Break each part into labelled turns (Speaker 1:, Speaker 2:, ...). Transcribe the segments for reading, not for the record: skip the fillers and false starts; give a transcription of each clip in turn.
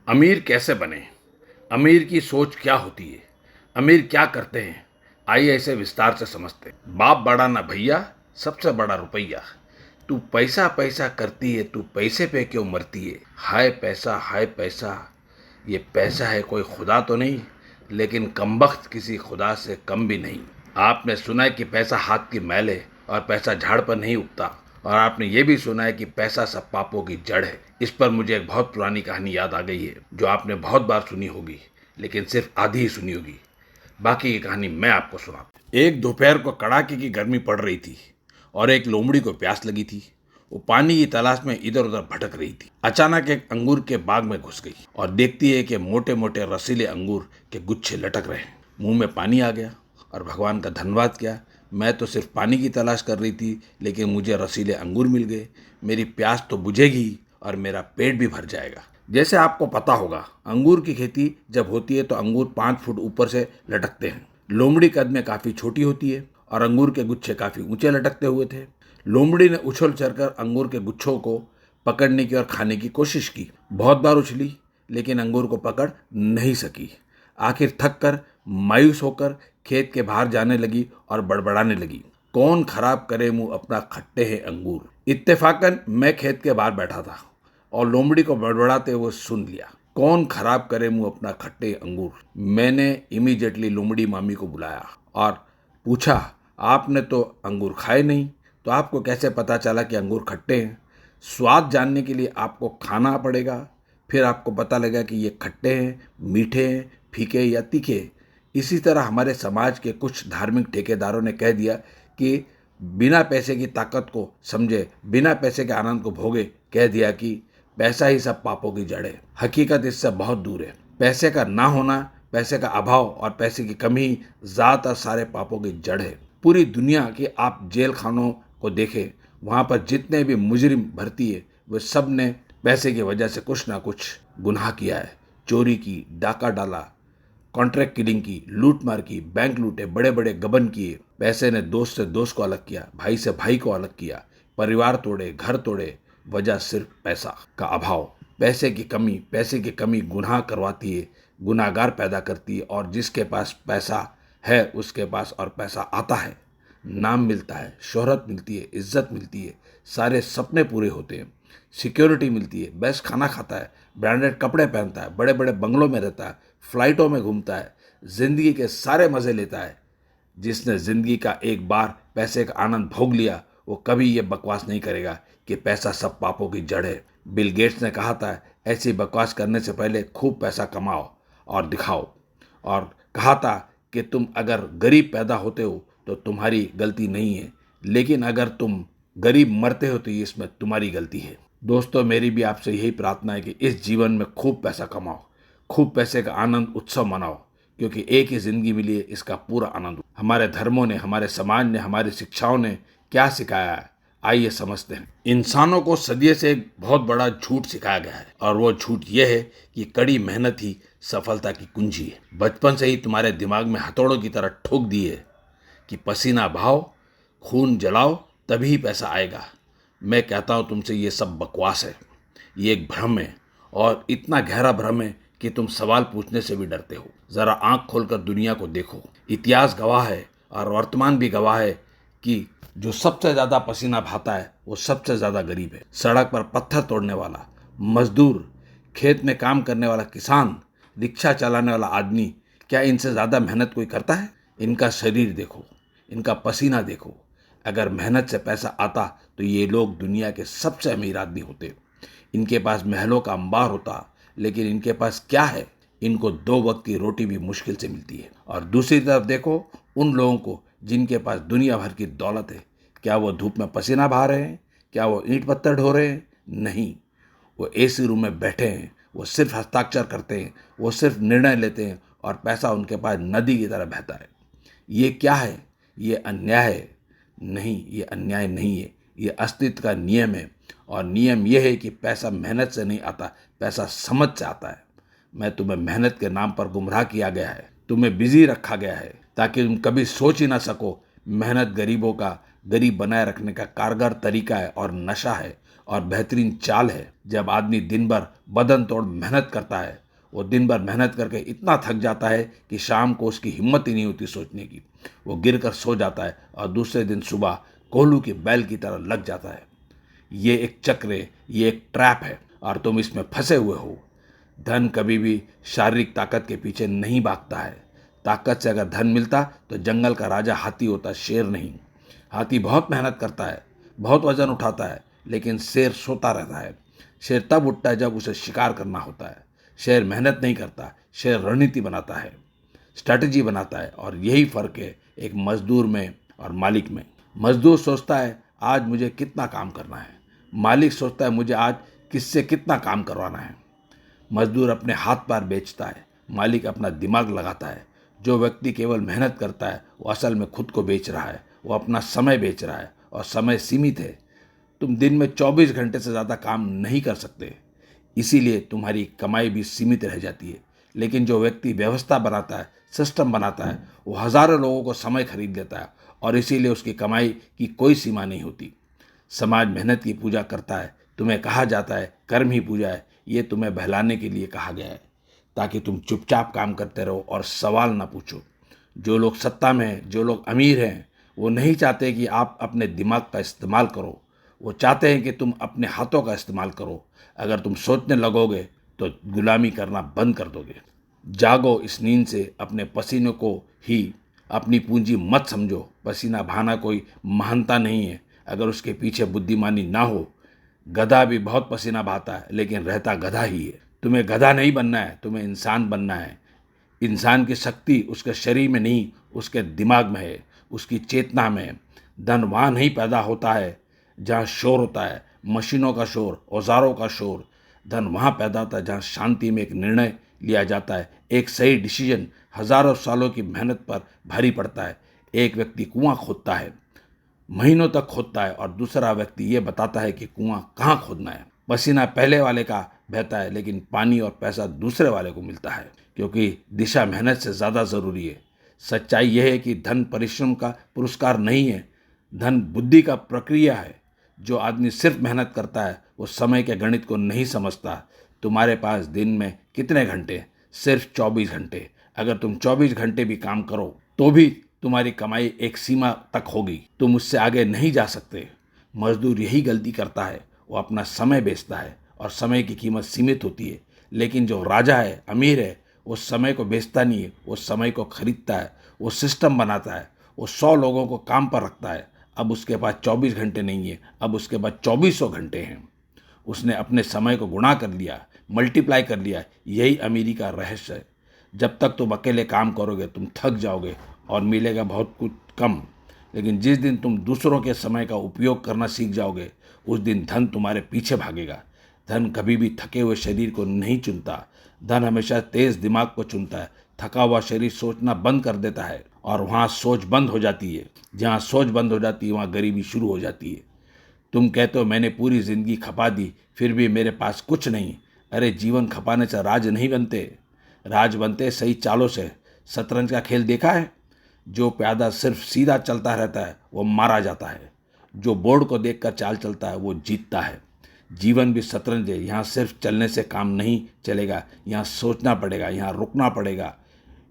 Speaker 1: अमीर कैसे बने? अमीर की सोच क्या होती है? अमीर क्या करते हैं? आइए इसे विस्तार से समझते हैं। बाप बड़ा ना भैया, सबसे बड़ा रुपया। तू पैसा पैसा करती है, तू पैसे पे क्यों मरती है? हाय पैसा, हाय पैसा। ये पैसा है कोई खुदा तो नहीं, लेकिन कमबख्त किसी खुदा से कम भी नहीं। आपने सुना है कि पैसा हाथ की मैल है और पैसा झाड़ पर नहीं उगता, और आपने ये भी सुना है कि पैसा सब पापों की जड़ है। इस पर मुझे एक बहुत पुरानी कहानी याद आ गई है, जो आपने बहुत बार सुनी होगी, लेकिन सिर्फ आधी ही सुनी होगी। बाकी की कहानी मैं आपको सुनाता हूँ। एक दोपहर को कड़ाके की गर्मी पड़ रही थी और एक लोमड़ी को प्यास लगी थी। वो पानी की तलाश में इधर उधर भटक रही थी। अचानक एक अंगूर के बाग में घुस गई और देखती है कि मोटे मोटे रसीले अंगूर के गुच्छे लटक रहे हैं। मुंह में पानी आ गया और भगवान का धन्यवाद किया। मैं तो सिर्फ पानी की तलाश कर रही थी, लेकिन मुझे रसीले अंगूर मिल गए। मेरी प्यास तो बुझेगी और मेरा पेट भी भर जाएगा। जैसे आपको पता होगा, अंगूर की खेती जब होती है तो अंगूर 5 फुट ऊपर से लटकते हैं। लोमड़ी कद में काफी छोटी होती है और अंगूर के गुच्छे काफी ऊंचे लटकते हुए थे। लोमड़ी ने उछल चढ़कर अंगूर के गुच्छों को पकड़ने की और खाने की कोशिश की। बहुत बार उछली, लेकिन अंगूर को पकड़ नहीं सकी। आखिर थक कर, मायूस होकर खेत के बाहर जाने लगी और बड़बड़ाने लगी, कौन खराब करे मुंह अपना खट्टे हैं अंगूर। इत्तेफाकन मैं खेत के बाहर बैठा था और लोमड़ी को बड़बड़ाते हुए सुन लिया, कौन खराब करे मुंह अपना खट्टे अंगूर। मैंने इमीडिएटली लोमड़ी मामी को बुलाया और पूछा, आपने तो अंगूर खाए नहीं, तो आपको कैसे पता चला कि अंगूर खट्टे हैं? स्वाद जानने के लिए आपको खाना पड़ेगा, फिर आपको पता लगेगा कि ये खट्टे हैं, मीठे हैं, फीके या तीखे। इसी तरह हमारे समाज के कुछ धार्मिक ठेकेदारों ने कह दिया कि बिना पैसे की ताकत को समझे, बिना पैसे के आनंद को भोगे, कह दिया कि पैसा ही सब पापों की जड़ है। हकीकत इससे बहुत दूर है। पैसे का ना होना, पैसे का अभाव और पैसे की कमी ज्यादातर सारे पापों की जड़ है। पूरी दुनिया के आप जेल खानों को देखें, वहां पर जितने भी मुजरिम भर्ती है, वे सब ने पैसे की वजह से कुछ ना कुछ गुनाह किया है। चोरी की, डाका डाला, कॉन्ट्रैक्ट किलिंग की, लूट मार की, बैंक लूटे, बड़े बड़े गबन किए। पैसे ने दोस्त से दोस्त को अलग किया, भाई से भाई को अलग किया, परिवार तोड़े, घर तोड़े। वजह सिर्फ पैसा का अभाव। पैसे की कमी गुनाह करवाती है, गुनाहगार पैदा करती है। और जिसके पास पैसा है, उसके पास और पैसा आता है, नाम मिलता है, शोहरत मिलती है, इज्जत मिलती है, सारे सपने पूरे होते हैं, सिक्योरिटी मिलती है, बेस्ट खाना खाता है, ब्रांडेड कपड़े पहनता है, बड़े बड़े बंगलों में रहता है, फ्लाइटों में घूमता है, जिंदगी के सारे मजे लेता है। जिसने जिंदगी का एक बार पैसे का आनंद भोग लिया, वो कभी ये बकवास नहीं करेगा कि पैसा सब पापों की जड़ है। बिल गेट्स ने कहा था, ऐसी बकवास करने से पहले खूब पैसा कमाओ और दिखाओ। और कहा था कि तुम अगर गरीब पैदा होते हो तो तुम्हारी गलती नहीं है, लेकिन अगर तुम गरीब मरते हो तो ये इसमें तुम्हारी गलती है। दोस्तों, मेरी भी आपसे यही प्रार्थना है कि इस जीवन में खूब पैसा कमाओ, खूब पैसे का आनंद उत्सव मनाओ, क्योंकि एक ही जिंदगी मिली है, इसका पूरा आनंद। हमारे धर्मों ने, हमारे समाज ने, हमारी शिक्षाओं ने क्या सिखाया है, आइए समझते हैं। इंसानों को सदियों से एक बहुत बड़ा झूठ सिखाया गया है, और वो झूठ ये है कि कड़ी मेहनत ही सफलता की कुंजी है। बचपन से ही तुम्हारे दिमाग में हथौड़ों की तरह ठोक दी है कि पसीना बहाओ, खून जलाओ, तभी पैसा आएगा। मैं कहता हूं तुमसे, ये सब बकवास है, ये एक भ्रम है, और इतना गहरा भ्रम है कि तुम सवाल पूछने से भी डरते हो। जरा आंख खोलकर दुनिया को देखो। इतिहास गवाह है और वर्तमान भी गवाह है कि जो सबसे ज्यादा पसीना बहाता है वो सबसे ज्यादा गरीब है। सड़क पर पत्थर तोड़ने वाला मजदूर, खेत में काम करने वाला किसान, रिक्शा चलाने वाला आदमी, क्या इनसे ज्यादा मेहनत कोई करता है? इनका शरीर देखो, इनका पसीना देखो। अगर मेहनत से पैसा आता तो ये लोग दुनिया के सबसे अमीर आदमी होते। इनके पास महलों का अंबार होता, लेकिन इनके पास क्या है? इनको 2 वक्त की रोटी भी मुश्किल से मिलती है। और दूसरी तरफ देखो उन लोगों को जिनके पास दुनिया भर की दौलत है। क्या वो धूप में पसीना बहा रहे हैं? क्या वो ईंट पत्थर ढो रहे हैं? नहीं, वो एसी रूम में बैठे हैं, वो सिर्फ हस्ताक्षर करते हैं, वो सिर्फ निर्णय लेते हैं, और पैसा उनके पास नदी की तरह बहता है। ये क्या है? ये अन्याय है? नहीं, ये अन्याय नहीं है, ये अस्तित्व का नियम है। और नियम यह है कि पैसा मेहनत से नहीं आता, पैसा समझ से आता है। मैं तुम्हें मेहनत के नाम पर गुमराह किया गया है, तुम्हें बिजी रखा गया है, ताकि तुम कभी सोच ही ना सको। मेहनत गरीबों का गरीब बनाए रखने का कारगर तरीका है और नशा है, और बेहतरीन चाल है। जब आदमी दिन भर बदन तोड़ मेहनत करता है, वो दिन भर मेहनत करके इतना थक जाता है कि शाम को उसकी हिम्मत ही नहीं होती सोचने की। वो गिर कर सो जाता है और दूसरे दिन सुबह कोल्हू के बैल की तरह लग जाता है। ये एक चक्र है, ये एक ट्रैप है और तुम इसमें फंसे हुए हो। धन कभी भी शारीरिक ताकत के पीछे नहीं भागता है। ताकत से अगर धन मिलता तो जंगल का राजा हाथी होता, शेर नहीं। हाथी बहुत मेहनत करता है, बहुत वजन उठाता है, लेकिन शेर सोता रहता है। शेर तब उठता है जब उसे शिकार करना होता है। शेर मेहनत नहीं करता, शेर रणनीति बनाता है, स्ट्रैटेजी बनाता है। और यही फर्क है एक मजदूर में और मालिक में। मजदूर सोचता है आज मुझे कितना काम करना है, मालिक सोचता है मुझे आज किससे कितना काम करवाना है। मजदूर अपने हाथ पैर बेचता है, मालिक अपना दिमाग लगाता है। जो व्यक्ति केवल मेहनत करता है वो असल में खुद को बेच रहा है, वो अपना समय बेच रहा है और समय सीमित है। तुम दिन में 24 घंटे से ज़्यादा काम नहीं कर सकते, इसीलिए तुम्हारी कमाई भी सीमित रह जाती है। लेकिन जो व्यक्ति व्यवस्था बनाता है, सिस्टम बनाता है, वो हज़ारों लोगों को समय खरीद लेता है और इसीलिए उसकी कमाई की कोई सीमा नहीं होती। समाज मेहनत की पूजा करता है, तुम्हें कहा जाता है कर्म ही पूजा है। ये तुम्हें बहलाने के लिए कहा गया है ताकि तुम चुपचाप काम करते रहो और सवाल ना पूछो। जो लोग सत्ता में हैं, जो लोग अमीर हैं, वो नहीं चाहते कि आप अपने दिमाग का इस्तेमाल करो, वो चाहते हैं कि तुम अपने हाथों का इस्तेमाल करो। अगर तुम सोचने लगोगे तो गुलामी करना बंद कर दोगे। जागो इस नींद से, अपने पसीने को ही अपनी पूंजी मत समझो। पसीना बहाना कोई महानता नहीं है अगर उसके पीछे बुद्धिमानी ना हो। गधा भी बहुत पसीना बहाता है लेकिन रहता गधा ही है। तुम्हें गधा नहीं बनना है, तुम्हें इंसान बनना है। इंसान की शक्ति उसके शरीर में नहीं, उसके दिमाग में है, उसकी चेतना में है। धन वहाँ नहीं पैदा होता है जहाँ शोर होता है, मशीनों का शोर, औजारों का शोर। धन वहाँ पैदा होता है जहाँ शांति में एक निर्णय लिया जाता है। एक सही डिसीजन हजारों सालों की मेहनत पर भारी पड़ता है। एक व्यक्ति कुआं खोदता है, महीनों तक खोदता है, और दूसरा व्यक्ति ये बताता है कि कुआं कहाँ खोदना है। पसीना पहले वाले का बहता है लेकिन पानी और पैसा दूसरे वाले को मिलता है, क्योंकि दिशा मेहनत से ज़्यादा ज़रूरी है। सच्चाई यह है कि धन परिश्रम का पुरस्कार नहीं है, धन बुद्धि का प्रक्रिया है। जो आदमी सिर्फ मेहनत करता है वो समय के गणित को नहीं समझता। तुम्हारे पास दिन में कितने घंटे? सिर्फ 24 घंटे। अगर तुम 24 घंटे भी काम करो तो भी तुम्हारी कमाई एक सीमा तक होगी, तुम उससे आगे नहीं जा सकते। मजदूर यही गलती करता है, वो अपना समय बेचता है और समय की कीमत सीमित होती है। लेकिन जो राजा है, अमीर है, वो समय को बेचता नहीं है, वो समय को खरीदता है। वो सिस्टम बनाता है, वो 100 लोगों को काम पर रखता है। अब उसके पास 24 घंटे नहीं है, अब उसके पास 2400 घंटे हैं। उसने अपने समय को गुणा कर लिया, मल्टीप्लाई कर लिया। यही अमीरी का रहस्य है। जब तक तुम अकेले काम करोगे तुम थक जाओगे और मिलेगा बहुत कुछ कम। लेकिन जिस दिन तुम दूसरों के समय का उपयोग करना सीख जाओगे उस दिन धन तुम्हारे पीछे भागेगा। धन कभी भी थके हुए शरीर को नहीं चुनता, धन हमेशा तेज दिमाग को चुनता है। थका हुआ शरीर सोचना बंद कर देता है और वहाँ सोच बंद हो जाती है। जहाँ सोच बंद हो जाती है वहाँ गरीबी शुरू हो जाती है। तुम कहते हो मैंने पूरी जिंदगी खपा दी फिर भी मेरे पास कुछ नहीं। अरे जीवन खपाने से राज नहीं बनते, राज बनते सही चालों से। शतरंज का खेल देखा है? जो प्यादा सिर्फ सीधा चलता रहता है वो मारा जाता है, जो बोर्ड को देखकर चाल चलता है वो जीतता है। जीवन भी शतरंज है। यहाँ सिर्फ चलने से काम नहीं चलेगा, यहाँ सोचना पड़ेगा, यहाँ रुकना पड़ेगा,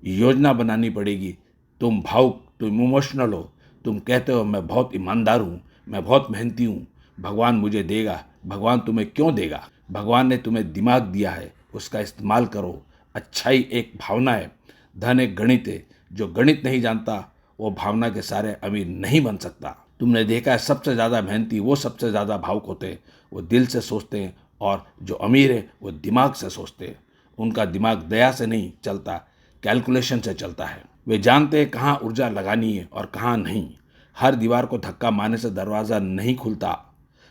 Speaker 1: योजना बनानी पड़ेगी। तुम भावुक, तुम इमोशनल हो, तुम कहते हो मैं बहुत ईमानदार हूँ, मैं बहुत मेहनती हूँ, भगवान मुझे देगा। भगवान तुम्हें क्यों देगा? भगवान ने तुम्हें दिमाग दिया है, उसका इस्तेमाल करो। अच्छाई एक भावना है, धन एक गणित है। जो गणित नहीं जानता वो भावना के सारे अमीर नहीं बन सकता। तुमने देखा है सबसे ज़्यादा मेहनती वो सबसे ज़्यादा भावुक होते हैं। वो दिल से सोचते हैं और जो अमीर है वो दिमाग से सोचते हैं। उनका दिमाग दया से नहीं चलता, कैलकुलेशन से चलता है। वे जानते हैं कहाँ ऊर्जा लगानी है और कहाँ नहीं। हर दीवार को धक्का मारने से दरवाज़ा नहीं खुलता।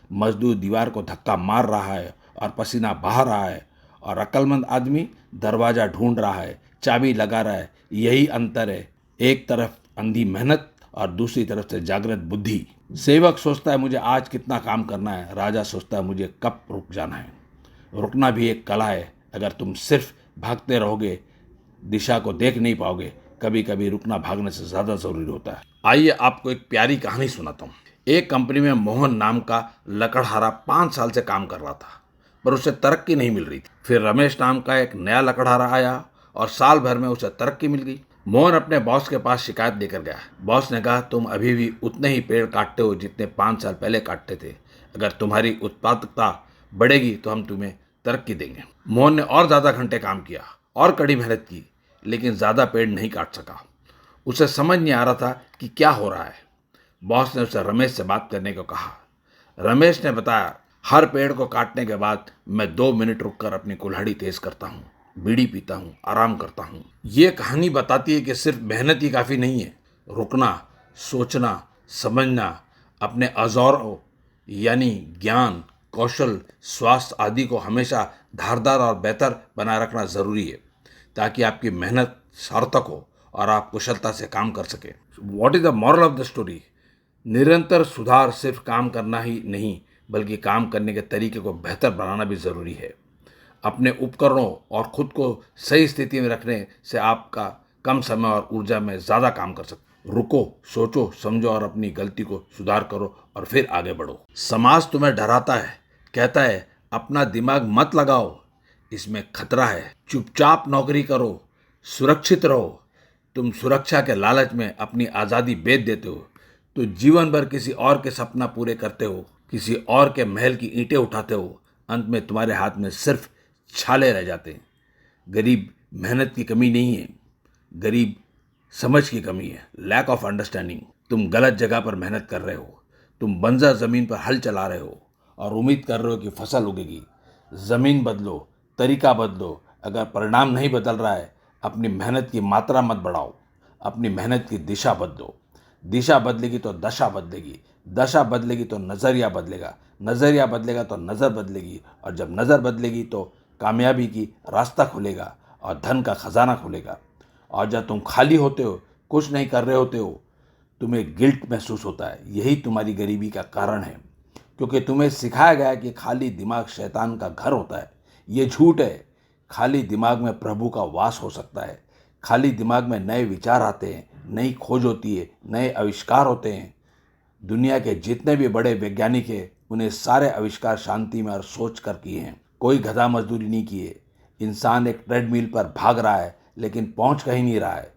Speaker 1: मजदूर दीवार को धक्का मार रहा है और पसीना बहा रहा है, और अक्लमंद आदमी दरवाज़ा ढूंढ रहा है, चाबी लगा रहा है। यही अंतर है, एक तरफ अंधी मेहनत और दूसरी तरफ से जागृत बुद्धि। सेवक सोचता है मुझे आज कितना काम करना है, राजा सोचता है मुझे कब रुक जाना है। रुकना भी एक कला है। अगर तुम सिर्फ भागते रहोगे दिशा को देख नहीं पाओगे। कभी कभी रुकना भागने से ज़्यादा ज़रूरी होता है। आइए आपको एक प्यारी कहानी सुनाता हूँ। एक कंपनी में मोहन नाम का लकड़हारा 5 साल से काम कर रहा था, पर उसे तरक्की नहीं मिल रही थी। फिर रमेश नाम का एक नया लकड़हारा आया और साल भर में उसे तरक्की मिल गई। मोहन अपने बॉस के पास शिकायत लेकर गया। बॉस ने कहा, तुम अभी भी उतने ही पेड़ काटते हो जितने 5 साल पहले काटते थे। अगर तुम्हारी उत्पादकता बढ़ेगी तो हम तुम्हें तरक्की देंगे। मोहन ने और ज्यादा घंटे काम किया और कड़ी मेहनत की, लेकिन ज्यादा पेड़ नहीं काट सका। उसे समझ नहीं आ रहा था कि क्या हो रहा है। बॉस ने उसे रमेश से बात करने को कहा। रमेश ने बताया, हर पेड़ को काटने के बाद मैं 2 मिनट रुककर अपनी कुल्हाड़ी तेज करता हूँ, बीड़ी पीता हूँ, आराम करता हूँ। ये कहानी बताती है कि सिर्फ मेहनत ही काफी नहीं है। रुकना, सोचना, समझना, अपने औजारों यानी ज्ञान, कौशल, स्वास्थ्य आदि को हमेशा धारदार और बेहतर बनाए रखना जरूरी है, ताकि आपकी मेहनत सार्थक हो और आप कुशलता से काम कर सके। What is the moral of the story? निरंतर सुधार सिर्फ काम करना ही नहीं, बल्कि काम करने के तरीके को बेहतर बनाना भी जरूरी है। अपने उपकरणों और खुद को सही स्थिति में रखने से आपका कम समय और ऊर्जा में ज्यादा काम कर सकते। रुको, सोचो, समझो और अपनी गलती को सुधार करो और फिर आगे बढ़ो। समाज तुम्हें डराता है, कहता है अपना दिमाग मत लगाओ, इसमें खतरा है, चुपचाप नौकरी करो, सुरक्षित रहो। तुम सुरक्षा के लालच में अपनी आज़ादी बेच देते हो तो जीवन भर किसी और के सपना पूरे करते हो, किसी और के महल की ईंटें उठाते हो। अंत में तुम्हारे हाथ में सिर्फ छाले रह जाते हैं। गरीब मेहनत की कमी नहीं है, गरीब समझ की कमी है, लैक ऑफ अंडरस्टैंडिंग। तुम गलत जगह पर मेहनत कर रहे हो, तुम बंजर जमीन पर हल चला रहे हो और उम्मीद कर रहे हो कि फसल उगेगी। जमीन बदलो, तरीका बदलो। अगर परिणाम नहीं बदल रहा है, अपनी मेहनत की मात्रा मत बढ़ाओ, अपनी मेहनत की दिशा बदलो। दिशा बदलेगी तो दशा बदलेगी, दशा बदलेगी तो नजरिया बदलेगा, नजरिया बदलेगा तो नजर बदलेगी, और जब नजर बदलेगी तो कामयाबी की रास्ता खुलेगा और धन का खजाना खुलेगा। और जब तुम खाली होते हो, कुछ नहीं कर रहे होते हो, तुम्हें गिल्ट महसूस होता है। यही तुम्हारी गरीबी का कारण है, क्योंकि तुम्हें सिखाया गया है कि खाली दिमाग शैतान का घर होता है। ये झूठ है। खाली दिमाग में प्रभु का वास हो सकता है। खाली दिमाग में नए विचार आते हैं, नई खोज होती है, नए आविष्कार होते हैं। दुनिया के जितने भी बड़े वैज्ञानिक हैं, उन्हें सारे आविष्कार शांति में और सोच कर किए हैं। कोई गधा मजदूरी नहीं की है। इंसान एक ट्रेडमिल पर भाग रहा है, लेकिन पहुंच कहीं नहीं रहा है।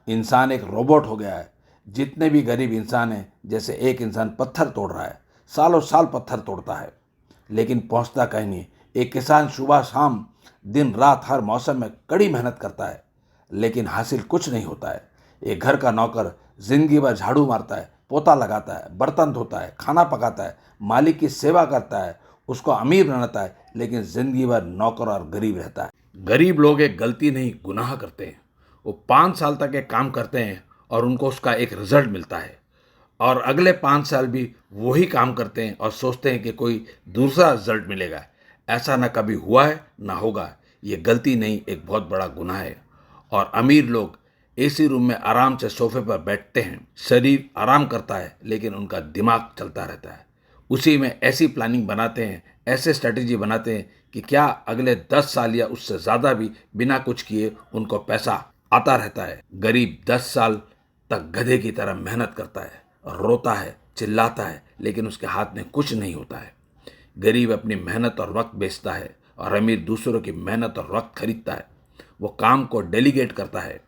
Speaker 1: इंसान एक रोबोट हो गया है। जितने भी गरीब इंसान हैं, जैसे एक इंसान पत्थर तोड़ रहा है, सालों साल पत्थर तोड़ता है, लेकिन पहुंचता कहीं नहीं। एक किसान सुबह शाम दिन रात हर मौसम में कड़ी मेहनत करता है, लेकिन हासिल कुछ नहीं होता है। एक घर का नौकर जिंदगी भर झाड़ू मारता है, पोता लगाता है, बर्तन धोता है, खाना पकाता है, मालिक की सेवा करता है, उसको अमीर बनाता है, लेकिन जिंदगी भर नौकर और गरीब रहता है। गरीब लोग एक गलती नहीं, गुनाह करते हैं। वो 5 साल तक एक काम करते हैं और उनको उसका एक रिजल्ट मिलता है, और अगले 5 साल भी वही काम करते हैं और सोचते हैं कि कोई दूसरा रिजल्ट मिलेगा। ऐसा ना कभी हुआ है ना होगा। ये गलती नहीं, एक बहुत बड़ा गुनाह है। और अमीर लोग एसी रूम में आराम से सोफे पर बैठते हैं, शरीर आराम करता है, लेकिन उनका दिमाग चलता रहता है। उसी में ऐसी प्लानिंग बनाते हैं, ऐसे स्ट्रेटेजी बनाते हैं कि क्या अगले 10 साल या उससे ज़्यादा भी बिना कुछ किए उनको पैसा आता रहता है। गरीब 10 साल तक गधे की तरह मेहनत करता है, रोता है, चिल्लाता है, लेकिन उसके हाथ में कुछ नहीं होता है। गरीब अपनी मेहनत और वक्त बेचता है, और अमीर दूसरों की मेहनत और वक्त खरीदता है। वो काम को डेलीगेट करता है,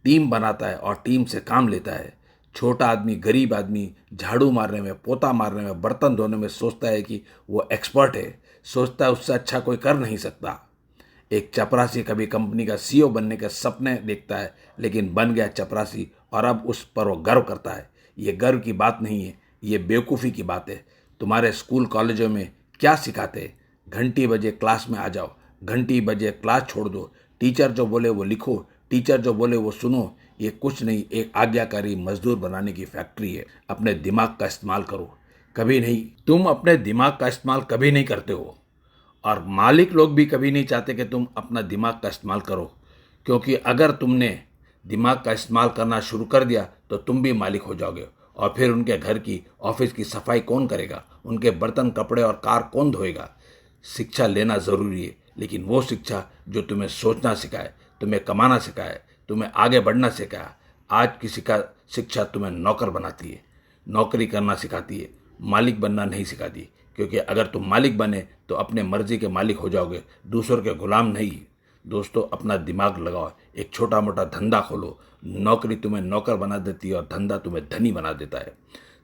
Speaker 1: टीम बनाता है और टीम से काम लेता है। छोटा आदमी, गरीब आदमी झाड़ू मारने में, पोता मारने में, बर्तन धोने में सोचता है कि वो एक्सपर्ट है, सोचता है उससे अच्छा कोई कर नहीं सकता। एक चपरासी कभी कंपनी का सीईओ बनने के सपने देखता है, लेकिन बन गया चपरासी, और अब उस पर वो गर्व करता है। ये गर्व की बात नहीं है, ये बेवकूफ़ी की बात है। तुम्हारे स्कूल कॉलेजों में क्या सिखाते? घंटी बजे क्लास में आ जाओ, घंटी बजे क्लास छोड़ दो, टीचर जो बोले वो लिखो, टीचर जो बोले वो सुनो। ये कुछ नहीं, एक आज्ञाकारी मजदूर बनाने की फैक्ट्री है। अपने दिमाग का इस्तेमाल करो। कभी नहीं, तुम अपने दिमाग का इस्तेमाल कभी नहीं करते हो, और मालिक लोग भी कभी नहीं चाहते कि तुम अपना दिमाग का इस्तेमाल करो, क्योंकि अगर तुमने दिमाग का इस्तेमाल करना शुरू कर दिया तो तुम भी मालिक हो जाओगे, और फिर उनके घर की, ऑफिस की सफाई कौन करेगा? उनके बर्तन, कपड़े और कार कौन धोएगा? शिक्षा लेना ज़रूरी है, लेकिन वो शिक्षा जो तुम्हें सोचना सिखाए, तुम्हें कमाना सिखाए, तुम्हें आगे बढ़ना सिखाए। आज किसी का शिक्षा तुम्हें नौकर बनाती है। नौकरी करना सिखाती है, मालिक बनना नहीं सिखाती। क्योंकि अगर तुम मालिक बने तो अपने मर्जी के मालिक हो जाओगे, दूसरों के गुलाम नहीं। दोस्तों, अपना दिमाग लगाओ, एक छोटा मोटा धंधा खोलो। नौकरी तुम्हें नौकर बना देती है और धंधा तुम्हें धनी बना देता है।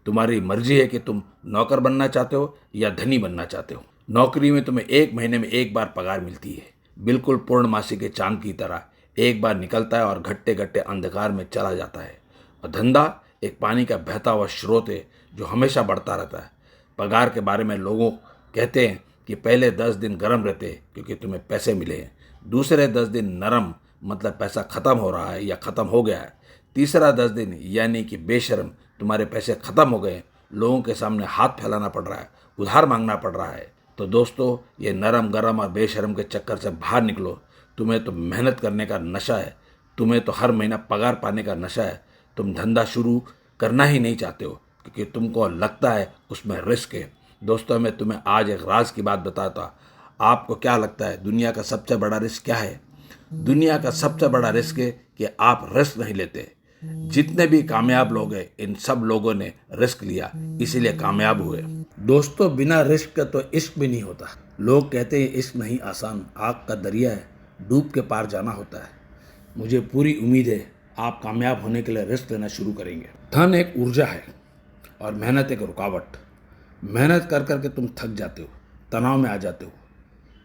Speaker 1: तुम्हारी मर्जी है कि तुम नौकर बनना चाहते हो या धनी बनना चाहते हो। नौकरी में तुम्हें 1 महीने में 1 बार पगार मिलती है, बिल्कुल पूर्णमासी के चांद की तरह। एक बार निकलता है और घट्टे घट्टे अंधकार में चला जाता है। और धंधा एक पानी का बहता हुआ स्रोत है जो हमेशा बढ़ता रहता है। पगार के बारे में लोगों कहते हैं कि पहले 10 दिन गर्म रहते हैं क्योंकि तुम्हें पैसे मिले हैं, दूसरे 10 दिन नरम मतलब पैसा खत्म हो रहा है या खत्म हो गया है, तीसरा 10 दिन यानी कि बेशर्म तुम्हारे पैसे खत्म हो गए, लोगों के सामने हाथ फैलाना पड़ रहा है, उधार मांगना पड़ रहा है। तो दोस्तों, ये नरम गरम और बेशर्म के चक्कर से बाहर निकलो। तुम्हें तो मेहनत करने का नशा है, तुम्हें तो हर महीना पगार पाने का नशा है। तुम धंधा शुरू करना ही नहीं चाहते हो क्योंकि तुमको लगता है उसमें रिस्क है। दोस्तों, मैं तुम्हें आज एक राज की बात बताता। आपको क्या लगता है दुनिया का सबसे बड़ा रिस्क क्या है? दुनिया का सबसे बड़ा रिस्क है कि आप रिस्क नहीं लेते। जितने भी कामयाब लोग हैं, इन सब लोगों ने रिस्क लिया, इसीलिए कामयाब हुए। दोस्तों, बिना रिस्क का तो इश्क भी नहीं होता। लोग कहते हैं इश्क नहीं आसान, आग का दरिया है, डूब के पार जाना होता है। मुझे पूरी उम्मीद है आप कामयाब होने के लिए रिस्क लेना शुरू करेंगे। धन एक ऊर्जा है और मेहनत एक रुकावट। मेहनत कर करके तुम थक जाते हो, तनाव में आ जाते हो,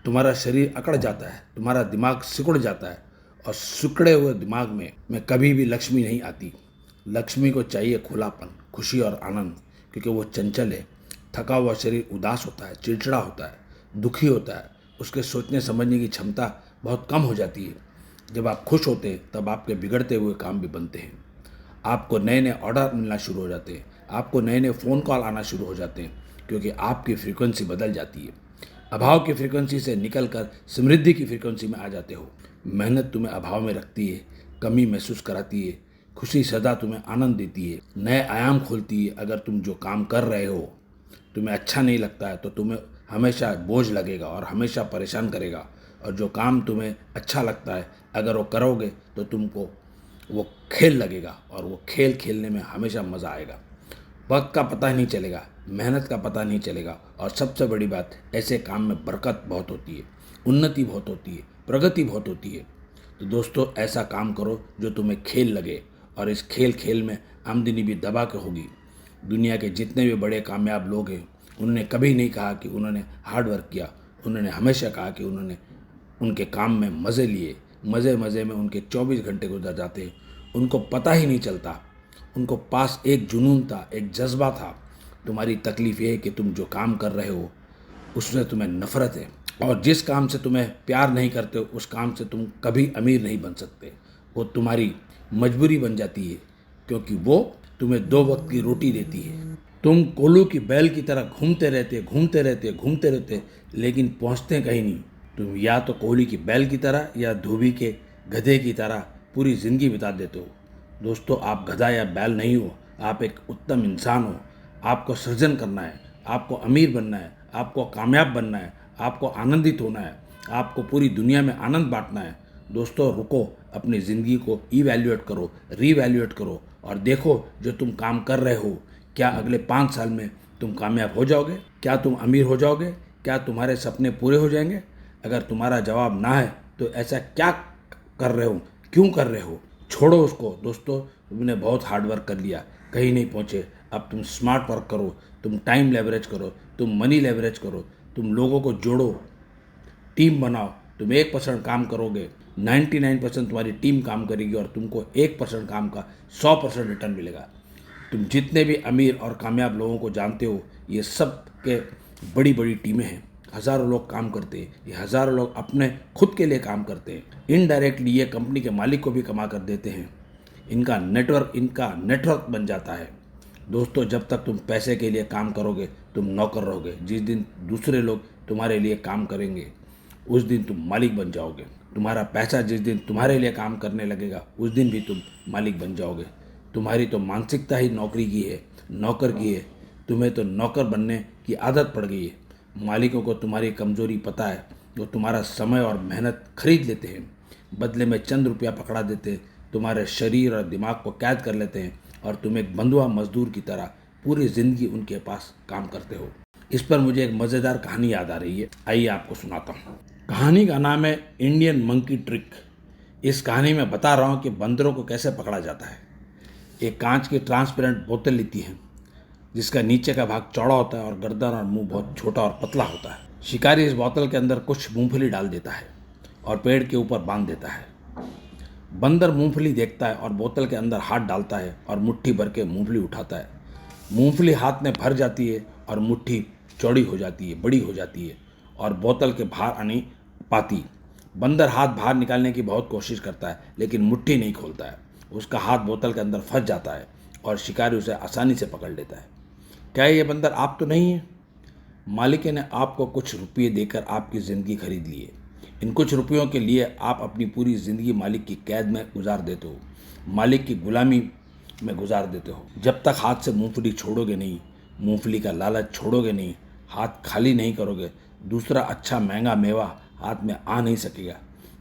Speaker 1: तुम्हारा शरीर अकड़ जाता है, तुम्हारा दिमाग सिकुड़ जाता है। और सिकुड़े हुए दिमाग में कभी भी लक्ष्मी नहीं आती। लक्ष्मी को चाहिए खुलापन, खुशी और आनंद, क्योंकि वो चंचल है। थका हुआ शरीर उदास होता है, चिड़चिड़ा होता है, दुखी होता है, उसके सोचने समझने की क्षमता बहुत कम हो जाती है। जब आप खुश होते हैं तब आपके बिगड़ते हुए काम भी बनते हैं। आपको नए नए ऑर्डर मिलना शुरू हो जाते हैं, आपको नए नए फ़ोन कॉल आना शुरू हो जाते हैं, क्योंकि आपकी फ्रीक्वेंसी बदल जाती है। अभाव की फ्रीक्वेंसी से निकलकर समृद्धि की फ्रीक्वेंसी में आ जाते हो। मेहनत तुम्हें अभाव में रखती है, कमी महसूस कराती है। खुशी सदा तुम्हें आनंद देती है, नए आयाम खोलती है। अगर तुम जो काम कर रहे हो तुम्हें अच्छा नहीं लगता है तो तुम्हें हमेशा बोझ लगेगा और हमेशा परेशान करेगा। और जो काम तुम्हें अच्छा लगता है अगर वो करोगे तो तुमको वो खेल लगेगा और वो खेल खेलने में हमेशा मज़ा आएगा। वक्त का पता ही नहीं चलेगा, मेहनत का पता नहीं चलेगा। और सबसे बड़ी बात, ऐसे काम में बरकत बहुत होती है, उन्नति बहुत होती है, प्रगति बहुत होती है। तो दोस्तों, ऐसा काम करो जो तुम्हें खेल लगे और इस खेल में आमदनी भी दबा के होगी। दुनिया के जितने भी बड़े कामयाब लोग हैं उन्होंने कभी नहीं कहा कि उन्होंने हार्ड वर्क किया, उन्होंने हमेशा कहा कि उन्होंने उनके काम में मज़े लिए। मज़े में उनके 24 घंटे गुजर जाते, उनको पता ही नहीं चलता। उनको पास एक जुनून था, एक जज्बा था। तुम्हारी तकलीफ़ ये है कि तुम जो काम कर रहे हो उससे तुम्हें नफ़रत है, और जिस काम से तुम्हें प्यार नहीं करते हो उस काम से तुम कभी अमीर नहीं बन सकते। वो तुम्हारी मजबूरी बन जाती है, क्योंकि वो तुम्हें 2 वक्त की रोटी देती है। तुम कोल्हू की बैल की तरह घूमते रहते, लेकिन पहुंचते कहीं नहीं। तुम या तो कोहली की बैल की तरह या धोबी के गधे की तरह पूरी ज़िंदगी बिता देते हो। दोस्तों, आप गधा या बैल नहीं हो, आप एक उत्तम इंसान हो। आपको सृजन करना है, आपको अमीर बनना है, आपको कामयाब बनना है, आपको आनंदित होना है, आपको पूरी दुनिया में आनंद बांटना है। दोस्तों, रुको, अपनी ज़िंदगी को इवैल्यूएट करो, रीवैल्यूएट करो और देखो जो तुम काम कर रहे हो, क्या अगले 5 साल में तुम कामयाब हो जाओगे? क्या तुम अमीर हो जाओगे? क्या तुम्हारे सपने पूरे हो जाएंगे? अगर तुम्हारा जवाब ना है तो ऐसा क्या कर रहे हो, क्यों कर रहे हो? छोड़ो उसको। दोस्तों, तुमने बहुत हार्ड वर्क कर लिया, कहीं नहीं पहुँचे। अब तुम स्मार्ट वर्क करो, तुम टाइम लेवरेज करो, तुम मनी लेवरेज करो, तुम लोगों को जोड़ो, टीम बनाओ। तुम 1% काम करोगे, 99% तुम्हारी टीम काम करेगी और तुमको 1% काम का 100% रिटर्न मिलेगा। तुम जितने भी अमीर और कामयाब लोगों को जानते हो, ये सब के बड़ी बड़ी टीमें हैं। हज़ारों लोग काम करते हैं, ये हज़ारों लोग अपने खुद के लिए काम करते हैं। इनडायरेक्टली ये कंपनी के मालिक को भी कमा कर देते हैं। इनका नेटवर्क बन जाता है। दोस्तों, जब तक तुम पैसे के लिए काम करोगे तुम नौकर रहोगे। जिस दिन दूसरे लोग तुम्हारे लिए काम करेंगे उस दिन तुम मालिक बन जाओगे। तुम्हारा पैसा जिस दिन तुम्हारे लिए काम करने लगेगा उस दिन भी तुम मालिक बन जाओगे। तुम्हारी तो मानसिकता ही नौकरी की है, नौकर की है। तुम्हें तो नौकर बनने की आदत पड़ गई है। मालिकों को तुम्हारी कमजोरी पता है, वो तुम्हारा समय और मेहनत खरीद लेते हैं, बदले में चंद रुपया पकड़ा देते हैं, तुम्हारे शरीर और दिमाग को कैद कर लेते हैं और तुम एक बंधुआ मजदूर की तरह पूरी ज़िंदगी उनके पास काम करते हो। इस पर मुझे एक मज़ेदार कहानी याद आ रही है, आइए आपको सुनाता हूँ। कहानी का नाम है इंडियन मंकी ट्रिक। इस कहानी में बता रहा हूँ कि बंदरों को कैसे पकड़ा जाता है। एक कांच की ट्रांसपेरेंट बोतल लेती है जिसका नीचे का भाग चौड़ा होता है और गर्दन और मुंह बहुत छोटा और पतला होता है। शिकारी इस बोतल के अंदर कुछ मूंगफली डाल देता है और पेड़ के ऊपर बांध देता है। बंदर मूंगफली देखता है और बोतल के अंदर हाथ डालता है और मुट्ठी भर के मूंगफली उठाता है। मूंगफली हाथ में भर जाती है और मुट्ठी चौड़ी हो जाती है, बड़ी हो जाती है और बोतल के बाहर आनी पाती। बंदर हाथ बाहर निकालने की बहुत कोशिश करता है लेकिन मुट्ठी नहीं खोलता है। उसका हाथ बोतल के अंदर फंस जाता है और शिकारी उसे आसानी से पकड़ लेता है। क्या ये बंदर आप तो नहीं है? मालिक ने आपको कुछ रुपये देकर आपकी ज़िंदगी खरीद ली है। इन कुछ रुपयों के लिए आप अपनी पूरी ज़िंदगी मालिक की कैद में गुजार देते हो, मालिक की गुलामी में गुजार देते हो। जब तक हाथ से मूंगफली छोड़ोगे नहीं, मूंगफली का लालच छोड़ोगे नहीं, हाथ खाली नहीं करोगे, दूसरा अच्छा महंगा मेवा हाथ में आ नहीं सकेगा।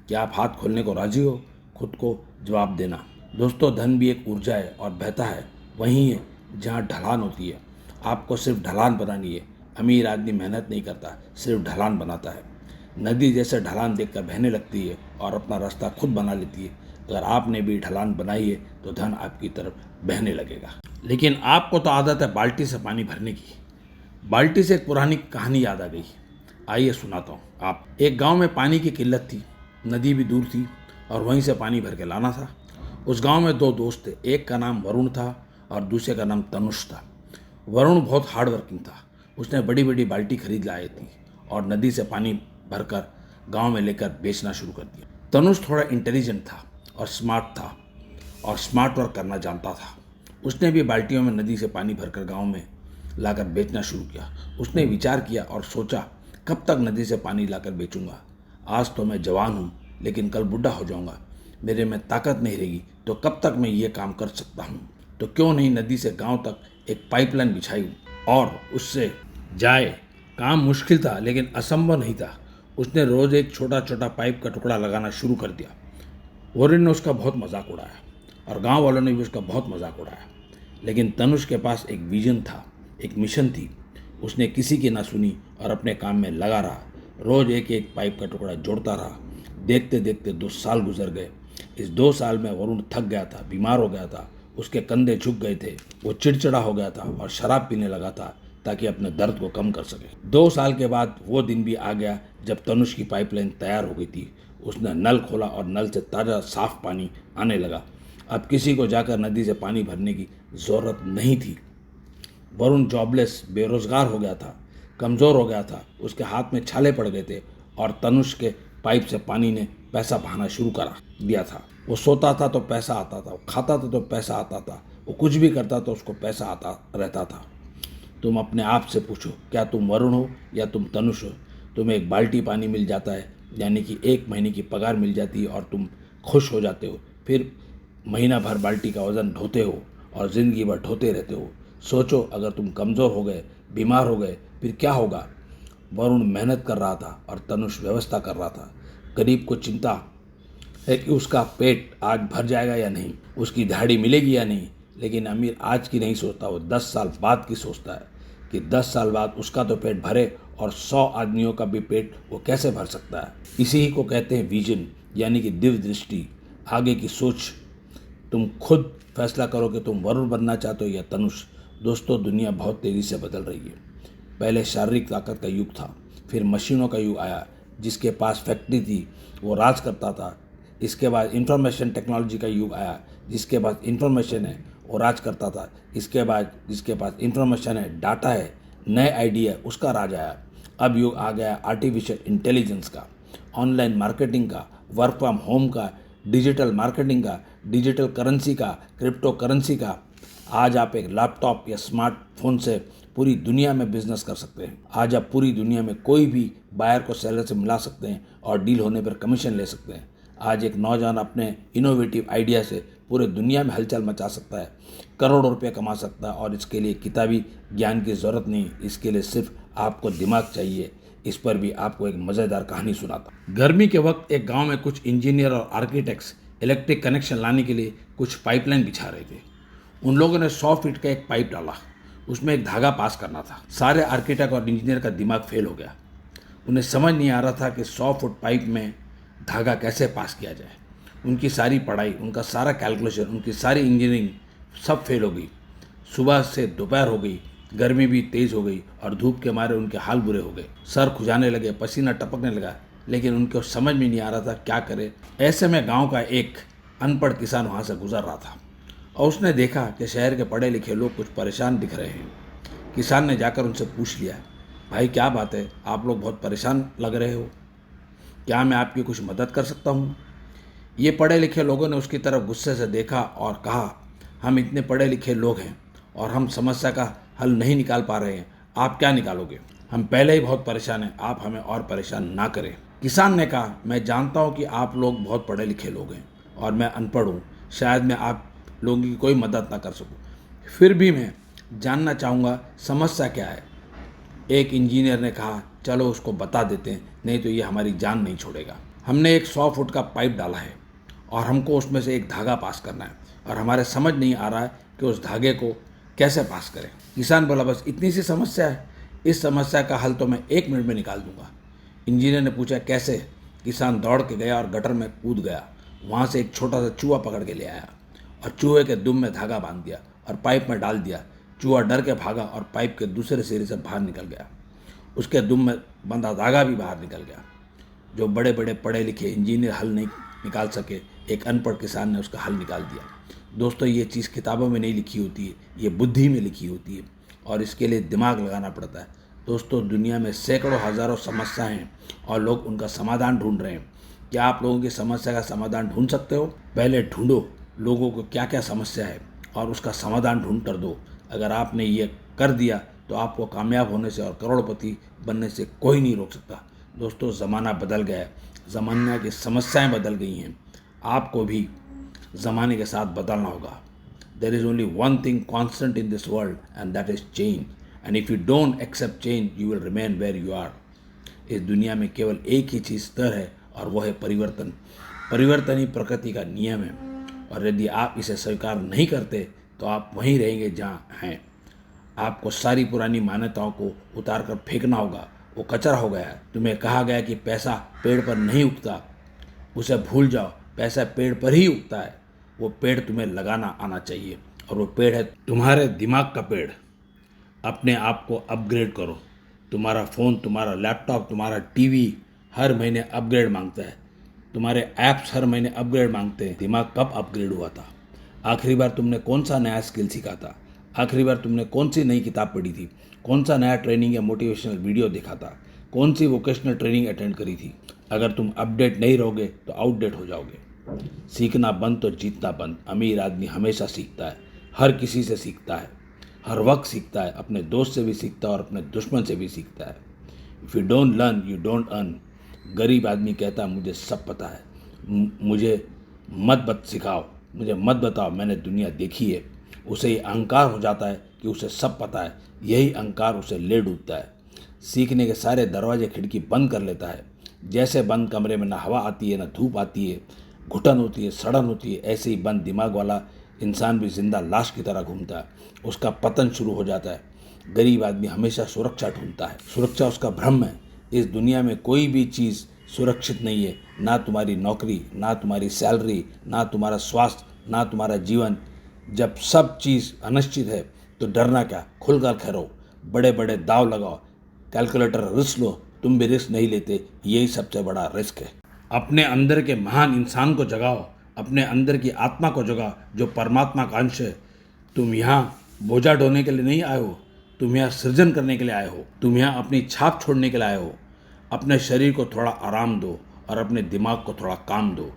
Speaker 1: क्या आप हाथ खोलने को राजी हो? खुद को जवाब देना। दोस्तों, धन भी एक ऊर्जा है और बहता है वहीं है जहाँ ढलान होती है। आपको सिर्फ ढलान बनानी है। अमीर आदमी मेहनत नहीं करता, सिर्फ ढलान बनाता है। नदी जैसे ढलान देखकर बहने लगती है और अपना रास्ता खुद बना लेती है। अगर आपने भी ढलान बनाई है तो धन आपकी तरफ बहने लगेगा। लेकिन आपको तो आदत है बाल्टी से पानी भरने की। बाल्टी से एक पुरानी कहानी याद आ गई, आइए सुनाता हूँ आप। एक गांव में पानी की किल्लत थी, नदी भी दूर थी और वहीं से पानी भर के लाना था। उस गांव में दो दोस्त थे, एक का नाम वरुण था और दूसरे का नाम तनुष था। वरुण बहुत हार्ड वर्किंग था। उसने बड़ी बड़ी बाल्टी खरीद लाई थी और नदी से पानी भरकर गांव में लेकर बेचना शुरू कर दिया। तनुष थोड़ा इंटेलिजेंट था और स्मार्ट था और स्मार्ट वर्क करना जानता था। उसने भी बाल्टियों में नदी से पानी भरकर गांव में लाकर बेचना शुरू किया। उसने विचार किया और सोचा, कब तक नदी से पानी लाकर बेचूंगा? आज तो मैं जवान हूँ लेकिन कल बुढ़ा हो जाऊंगा, मेरे में ताकत नहीं रहेगी, तो कब तक मैं ये काम कर सकता हूँ? तो क्यों नहीं नदी से गांव तक एक पाइपलाइन बिछाई और उससे जाए। काम मुश्किल था लेकिन असंभव नहीं था। उसने रोज एक छोटा छोटा पाइप का टुकड़ा लगाना शुरू कर दिया। वरुण ने उसका बहुत मजाक उड़ाया और गांव वालों ने भी उसका बहुत मजाक उड़ाया। लेकिन तनुष के पास एक विजन था, एक मिशन थी। उसने किसी की ना सुनी और अपने काम में लगा रहा। रोज एक एक पाइप का टुकड़ा जोड़ता रहा। देखते देखते 2 साल गुजर गए। इस 2 साल में वरुण थक गया था, बीमार हो गया था, उसके कंधे झुक गए थे, वो चिड़चिड़ा हो गया था और शराब पीने लगा था ताकि अपने दर्द को कम कर सके। 2 साल के बाद वो दिन भी आ गया जब तनुष की पाइपलाइन तैयार हो गई थी। उसने नल खोला और नल से ताज़ा साफ पानी आने लगा। अब किसी को जाकर नदी से पानी भरने की ज़रूरत नहीं थी। वरुण जॉबलेस, बेरोजगार हो गया था, कमज़ोर हो गया था, उसके हाथ में छाले पड़ गए थे और तनुष के पाइप से पानी ने पैसा बहाना शुरू करा दिया था। वो सोता था तो पैसा आता था, वो खाता था तो पैसा आता था, वो कुछ भी करता तो उसको पैसा आता रहता था। तुम अपने आप से पूछो, क्या तुम वरुण हो या तुम तनुष हो? तुम्हें एक बाल्टी पानी मिल जाता है, यानी कि 1 महीने की पगार मिल जाती है और तुम खुश हो जाते हो। फिर महीना भर बाल्टी का वजन ढोते हो और ज़िंदगी भर ढोते रहते हो। सोचो, अगर तुम कमज़ोर हो गए, बीमार हो गए, फिर क्या होगा? वरुण मेहनत कर रहा था और तनुष व्यवस्था कर रहा था। गरीब को चिंता है कि उसका पेट आज भर जाएगा या नहीं, उसकी दिहाड़ी मिलेगी या नहीं। लेकिन अमीर आज की नहीं सोचता, वो 10 साल बाद की सोचता है कि 10 साल बाद उसका तो पेट भरे और 100 आदमियों का भी पेट वो कैसे भर सकता है। इसी ही को कहते हैं विजन, यानी कि दिव्य दृष्टि, आगे की सोच। तुम खुद फैसला करो कि तुम वरुण बनना चाहते हो या तनुष। दोस्तों, दुनिया बहुत तेज़ी से बदल रही है। पहले शारीरिक ताकत का युग था, फिर मशीनों का युग आया। जिसके पास फैक्ट्री थी वो राज करता था। इसके बाद इंफॉर्मेशन टेक्नोलॉजी का युग आया, जिसके पास इंफॉर्मेशन है वो राज करता था। इसके बाद जिसके पास इंफॉर्मेशन है, डाटा है, नए आइडिया है, उसका राज आया। अब युग आ गया आर्टिफिशियल इंटेलिजेंस का, ऑनलाइन मार्केटिंग का, वर्क फ्रॉम होम का, डिजिटल मार्केटिंग का, डिजिटल करेंसी का, क्रिप्टो करेंसी का। आज आप एक लैपटॉप या स्मार्टफोन से पूरी दुनिया में बिजनेस कर सकते हैं। आज आप पूरी दुनिया में कोई भी बायर को सेलर से मिला सकते हैं और डील होने पर कमीशन ले सकते हैं। आज एक नौजवान अपने इनोवेटिव आइडिया से पूरे दुनिया में हलचल मचा सकता है, करोड़ों रुपए कमा सकता है और इसके लिए किताबी ज्ञान की ज़रूरत नहीं। इसके लिए सिर्फ आपको दिमाग चाहिए। इस पर भी आपको एक मज़ेदार कहानी सुनाता हूं। गर्मी के वक्त एक गांव में कुछ इंजीनियर और आर्किटेक्ट्स इलेक्ट्रिक कनेक्शन लाने के लिए कुछ पाइपलाइन बिछा रहे थे। उन लोगों ने 100 फीट का एक पाइप डाला। उसमें एक धागा पास करना था। सारे आर्किटेक्ट और इंजीनियर का दिमाग फेल हो गया। उन्हें समझ नहीं आ रहा था कि 100 फुट पाइप में धागा कैसे पास किया जाए। उनकी सारी पढ़ाई, उनका सारा कैलकुलेशन, उनकी सारी इंजीनियरिंग सब फेल हो गई। सुबह से दोपहर हो गई, गर्मी भी तेज हो गई और धूप के मारे उनके हाल बुरे हो गए। सर खुजाने लगे, पसीना टपकने लगा, लेकिन उनको समझ में नहीं आ रहा था क्या करे। ऐसे में गांव का एक अनपढ़ किसान वहां से गुजर रहा था और उसने देखा कि शहर के पढ़े लिखे लोग कुछ परेशान दिख रहे हैं। किसान ने जाकर उनसे पूछ लिया, भाई क्या बात है, आप लोग बहुत परेशान लग रहे हो, क्या मैं आपकी कुछ मदद कर सकता हूँ? ये पढ़े लिखे लोगों ने उसकी तरफ गुस्से से देखा और कहा, हम इतने पढ़े लिखे लोग हैं और हम समस्या का हल नहीं निकाल पा रहे हैं, आप क्या निकालोगे? हम पहले ही बहुत परेशान हैं, आप हमें और परेशान ना करें। किसान ने कहा, मैं जानता हूँ कि आप लोग बहुत पढ़े लिखे लोग हैं और मैं अनपढ़ हूँ, शायद मैं आप लोगों की कोई मदद ना कर सकूँ, फिर भी मैं जानना चाहूँगा समस्या क्या है। एक इंजीनियर ने कहा, चलो उसको बता देते हैं, नहीं तो ये हमारी जान नहीं छोड़ेगा। हमने एक 100 फुट का पाइप डाला है और हमको उसमें से एक धागा पास करना है और हमारे समझ नहीं आ रहा है कि उस धागे को कैसे पास करें। किसान बोला, बस इतनी सी समस्या है, इस समस्या का हल तो मैं 1 मिनट में निकाल दूंगा। इंजीनियर ने पूछा, कैसे? किसान दौड़ के गया और गटर में कूद गया। वहाँ से एक छोटा सा चूहा पकड़ के ले आया और चूहे के दुम में धागा बांध दिया और पाइप में डाल दिया। चूहा डर के भागा और पाइप के दूसरे सिरे से बाहर निकल गया। उसके दुम में बंधा धागा भी बाहर निकल गया। जो बड़े बड़े पढ़े लिखे इंजीनियर हल नहीं निकाल सके, एक अनपढ़ किसान ने उसका हल निकाल दिया। दोस्तों, ये चीज़ किताबों में नहीं लिखी होती है, ये बुद्धि में लिखी होती है और इसके लिए दिमाग लगाना पड़ता है। दोस्तों, दुनिया में सैकड़ों हज़ारों समस्याएं हैं और लोग उनका समाधान ढूंढ रहे हैं। क्या आप लोगों की समस्या का समाधान ढूंढ सकते हो? पहले ढूंढो लोगों को क्या क्या समस्या है और उसका समाधान ढूंढ कर दो। अगर आपने ये कर दिया तो आपको कामयाब होने से और करोड़पति बनने से कोई नहीं रोक सकता। दोस्तों, ज़माना बदल गया है, ज़माना की समस्याएं बदल गई हैं, आपको भी ज़माने के साथ बदलना होगा। There is only one thing constant in this world and that is change, and if you don't accept change you will remain where you are. इस दुनिया में केवल एक ही चीज़ स्थिर है और वह है परिवर्तन। परिवर्तन ही प्रकृति का नियम है और यदि आप इसे स्वीकार नहीं करते तो आप वहीं रहेंगे जहाँ हैं। आपको सारी पुरानी मान्यताओं को उतार कर फेंकना होगा, वो कचरा हो गया है। तुम्हें कहा गया कि पैसा पेड़ पर नहीं उगता, उसे भूल जाओ। पैसा पेड़ पर ही उगता है, वो पेड़ तुम्हें लगाना आना चाहिए और वो पेड़ है तुम्हारे दिमाग का पेड़। अपने आप को अपग्रेड करो। तुम्हारा फ़ोन, तुम्हारा लैपटॉप, तुम्हारा टीवी हर महीने अपग्रेड मांगता है, तुम्हारे ऐप्स हर महीने अपग्रेड मांगते हैं। दिमाग कब अपग्रेड हुआ था? आखिरी बार तुमने कौन सा नया स्किल सीखा था? आखिरी बार तुमने कौन सी नई किताब पढ़ी थी? कौन सा नया ट्रेनिंग या मोटिवेशनल वीडियो देखा था? कौन सी वोकेशनल ट्रेनिंग अटेंड करी थी? अगर तुम अपडेट नहीं रहोगे तो आउटडेट हो जाओगे। सीखना बंद तो जीतना बंद। अमीर आदमी हमेशा सीखता है, हर किसी से सीखता है, हर वक्त सीखता है, अपने दोस्त से भी सीखता है और अपने दुश्मन से भी सीखता है। If you don't learn you don't earn. गरीब आदमी कहता है, मुझे सब पता है, मुझे मत सिखाओ, मुझे मत बताओ, मैंने दुनिया देखी है। उसे ये अहंकार हो जाता है कि उसे सब पता है। यही अहंकार उसे ले डूबता है। सीखने के सारे दरवाजे खिड़की बंद कर लेता है। जैसे बंद कमरे में ना हवा आती है, ना धूप आती है, घुटन होती है, सड़न होती है, ऐसे ही बंद दिमाग वाला इंसान भी जिंदा लाश की तरह घूमता है। उसका पतन शुरू हो जाता है। गरीब आदमी हमेशा सुरक्षा ढूंढता है। सुरक्षा उसका भ्रम है। इस दुनिया में कोई भी चीज़ सुरक्षित नहीं है, ना तुम्हारी नौकरी, ना तुम्हारी सैलरी, ना तुम्हारा स्वास्थ्य, ना तुम्हारा जीवन। जब सब चीज़ अनिश्चित है तो डरना क्या, खुलकर खेलो, बड़े बड़े दाव लगाओ, कैलकुलेटर रिस्क लो। तुम भी रिस्क नहीं लेते, यही सबसे बड़ा रिस्क है। अपने अंदर के महान इंसान को जगाओ, अपने अंदर की आत्मा को जगाओ जो परमात्मा का अंश है। तुम यहाँ बोझा ढोने के लिए नहीं आए हो, तुम यहाँ सृजन करने के लिए आए हो। तुम यहाँ अपनी छाप छोड़ने के लिए आए हो। अपने शरीर को थोड़ा आराम दो और अपने दिमाग को थोड़ा काम दो।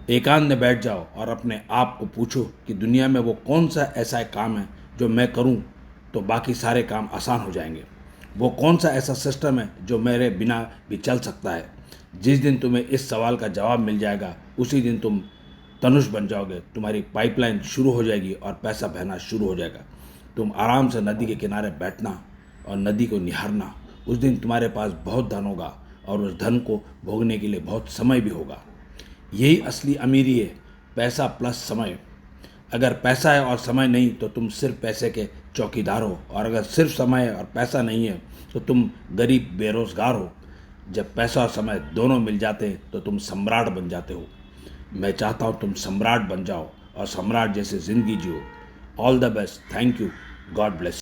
Speaker 1: एकांत में बैठ जाओ और अपने आप को पूछो कि दुनिया में वो कौन सा ऐसा काम है जो मैं करूं तो बाकी सारे काम आसान हो जाएंगे। वो कौन सा ऐसा सिस्टम है जो मेरे बिना भी चल सकता है। जिस दिन तुम्हें इस सवाल का जवाब मिल जाएगा उसी दिन तुम धनुष बन जाओगे। तुम्हारी पाइपलाइन शुरू हो जाएगी और पैसा बहना शुरू हो जाएगा। तुम आराम से नदी के किनारे बैठना और नदी को निहारना। उस दिन तुम्हारे पास बहुत धन होगा और उस धन को भोगने के लिए बहुत समय भी होगा। यही असली अमीरी है, पैसा प्लस समय। अगर पैसा है और समय नहीं तो तुम सिर्फ पैसे के चौकीदार हो, और अगर सिर्फ समय और पैसा नहीं है तो तुम गरीब बेरोजगार हो। जब पैसा और समय दोनों मिल जाते हैं तो तुम सम्राट बन जाते हो। मैं चाहता हूँ तुम सम्राट बन जाओ और सम्राट जैसे ज़िंदगी जियो। All the best. Thank you. God bless.